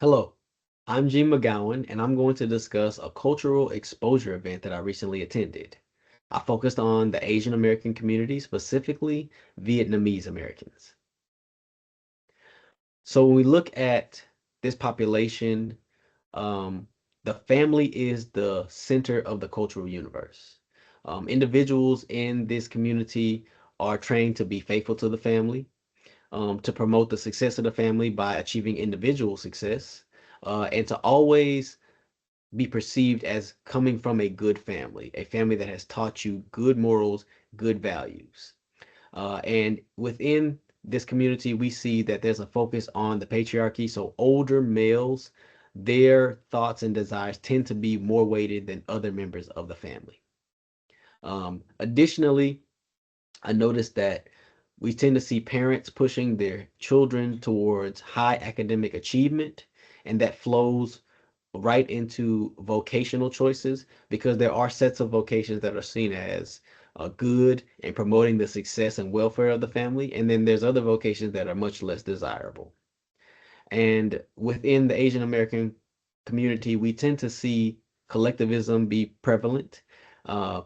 Hello, I'm McGowen, and I'm going to discuss a cultural exposure event that I recently attended. I focused on the Asian American community, specifically Vietnamese Americans. So when we look at this population, um, the family is the center of the cultural universe. Individuals in this community are trained to be faithful to the family, to promote the success of the family by achieving individual success, and to always be perceived as coming from a family that has taught you good morals, good values. And within this community, we see that there's a focus on the patriarchy. So older males, their thoughts and desires tend to be more weighted than other members of the family. Additionally, I noticed that we tend to see parents pushing their children towards high academic achievement, and that flows right into vocational choices because there are sets of vocations that are seen as good and promoting the success and welfare of the family, and then there's other vocations that are much less desirable. And within the Asian American community, we tend to see collectivism be prevalent, uh,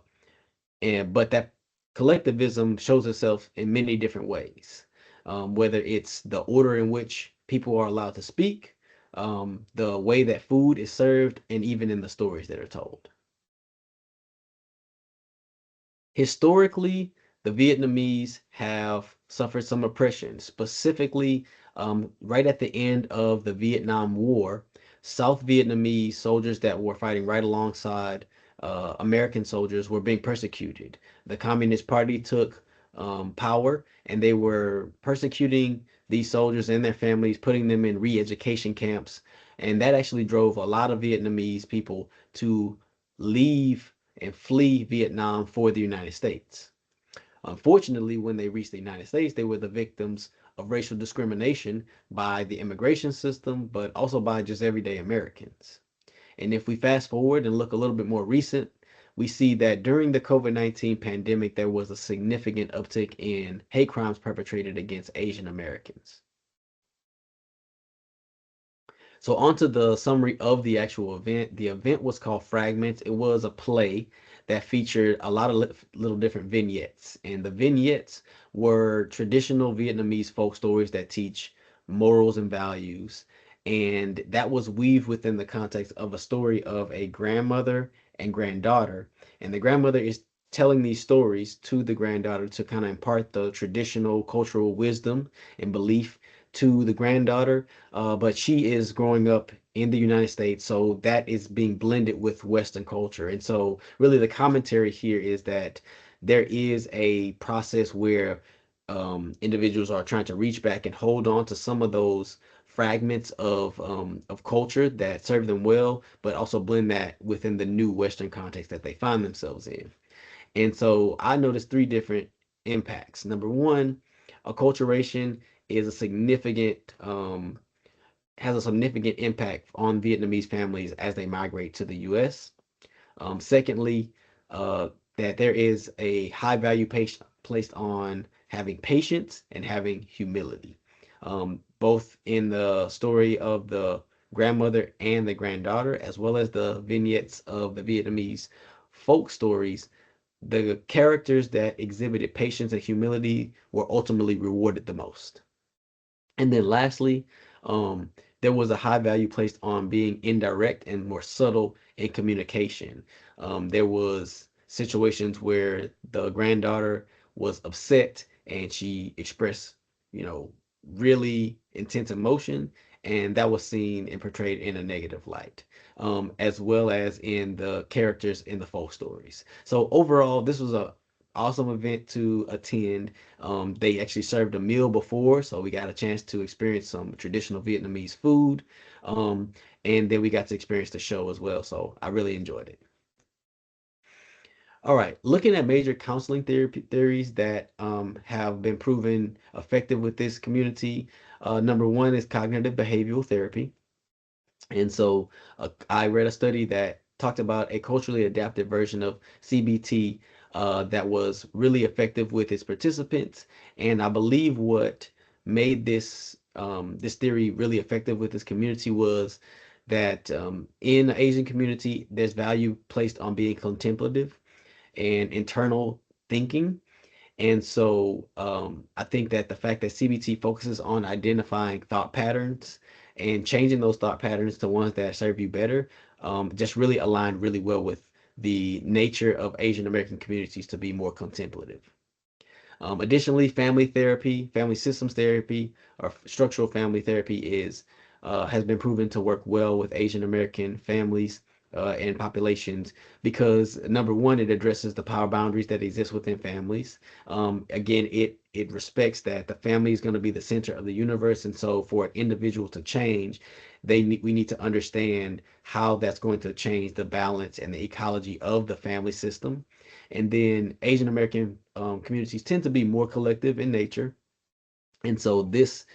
but that collectivism shows itself in many different ways, whether it's the order in which people are allowed to speak, the way that food is served, and even in the stories that are told. Historically, the Vietnamese have suffered some oppression, specifically right at the end of the Vietnam War. South Vietnamese soldiers that were fighting right alongside American soldiers were being persecuted. The Communist Party took power, and they were persecuting these soldiers and their families, putting them in re-education camps. And that actually drove a lot of Vietnamese people to leave and flee Vietnam for the United States. Unfortunately, when they reached the United States, they were the victims of racial discrimination by the immigration system, but also by just everyday Americans. And if we fast forward and look a little bit more recent, we see that during the COVID-19 pandemic, there was a significant uptick in hate crimes perpetrated against Asian Americans. So onto the summary of the actual event. The event was called Fragments. It was a play that featured a lot of little different vignettes. And the vignettes were traditional Vietnamese folk stories that teach morals and values. And that was weaved within the context of a story of a grandmother and granddaughter. And the grandmother is telling these stories to the granddaughter to kind of impart the traditional cultural wisdom and belief to the granddaughter, but she is growing up in the United States, so that is being blended with Western culture. And so, really, the commentary here is that there is a process where individuals are trying to reach back and hold on to some of those fragments of culture that serve them well, but also blend that within the new Western context that they find themselves in. And so I noticed three different impacts. Number one, acculturation is a significant has a significant impact on Vietnamese families as they migrate to the U.S. Secondly, uh, that there is a high value placed on having patience and having humility, both in the story of the grandmother and the granddaughter, as well as the vignettes of the Vietnamese folk stories. The characters that exhibited patience and humility were ultimately rewarded the most. And then lastly, um, there was a high value placed on being indirect and more subtle in communication. There was situations where the granddaughter was upset and she expressed, you know, really intense emotion, and that was seen and portrayed in a negative light, as well as in the characters in the folk stories. So overall, this was a awesome event to attend. They actually served a meal before, so we got a chance to experience some traditional Vietnamese food. Um, and then we got to experience the show as well. So I really enjoyed it. All right, looking at major counseling therapy theories that have been proven effective with this community. Number one is cognitive behavioral therapy. And so I read a study that talked about a culturally adapted version of CBT that was really effective with its participants. And I believe what made this this theory really effective with this community was that in the Asian community, there's value placed on being contemplative and internal thinking. And so I think that the fact that CBT focuses on identifying thought patterns and changing those thought patterns to ones that serve you better just really aligned really well with the nature of Asian American communities to be more contemplative. Additionally, family therapy, family systems therapy, or structural family therapy is has been proven to work well with Asian American families and populations because number one, it addresses the power boundaries that exist within families. Again, it respects that the family is going to be the center of the universe, and so for an individual to change, we need to understand how that's going to change the balance and the ecology of the family system. And then Asian American communities tend to be more collective in nature. And so this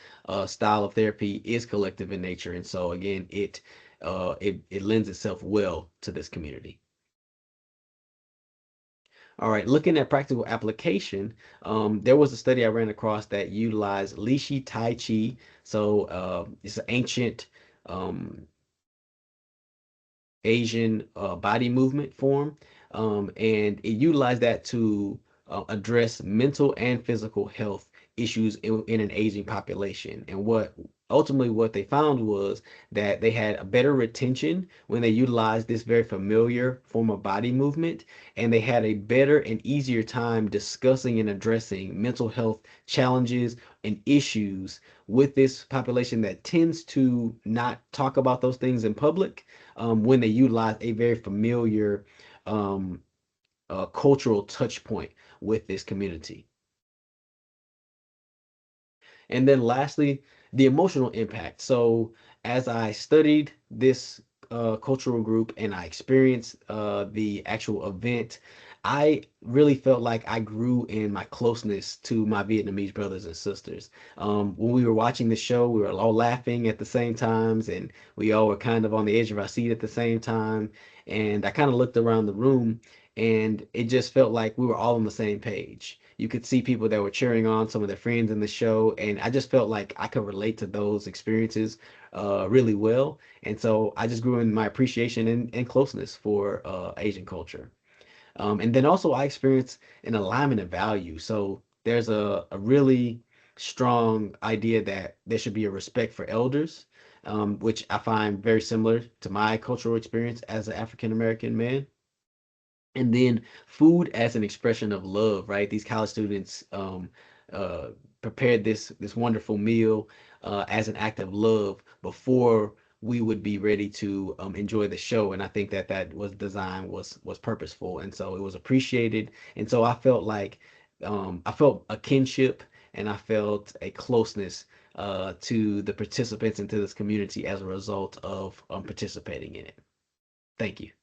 style of therapy is collective in nature. And so again, it lends itself well to this community. All right, looking at practical application, there was a study I ran across that utilized Lishi Tai Chi. So it's an ancient um, Asian body movement form, and it utilized that to address mental and physical health issues in an aging population. And what they found was that they had a better retention when they utilized this very familiar form of body movement, and they had a better and easier time discussing and addressing mental health challenges and issues with this population that tends to not talk about those things in public when they utilize a very familiar um, cultural touch point with this community. And then lastly, the emotional impact. So as I studied this cultural group and I experienced the actual event, I really felt like I grew in my closeness to my Vietnamese brothers and sisters. When we were watching the show, we were all laughing at the same times, and we all were kind of on the edge of our seat at the same time. And I kind of looked around the room, and it just felt like we were all on the same page. You could see people that were cheering on some of their friends in the show, and I just felt like I could relate to those experiences really well. And so I just grew in my appreciation and closeness for Asian culture. And then also I experienced an alignment of value. So there's a really strong idea that there should be a respect for elders, which I find very similar to my cultural experience as an African American man. And then food as an expression of love, right? These college students uh, prepared this wonderful meal as an act of love before we would be ready to enjoy the show. And I think that that was design was purposeful, and so it was appreciated. And so I felt like I felt a kinship and I felt a closeness to the participants and to this community as a result of participating in it. Thank you.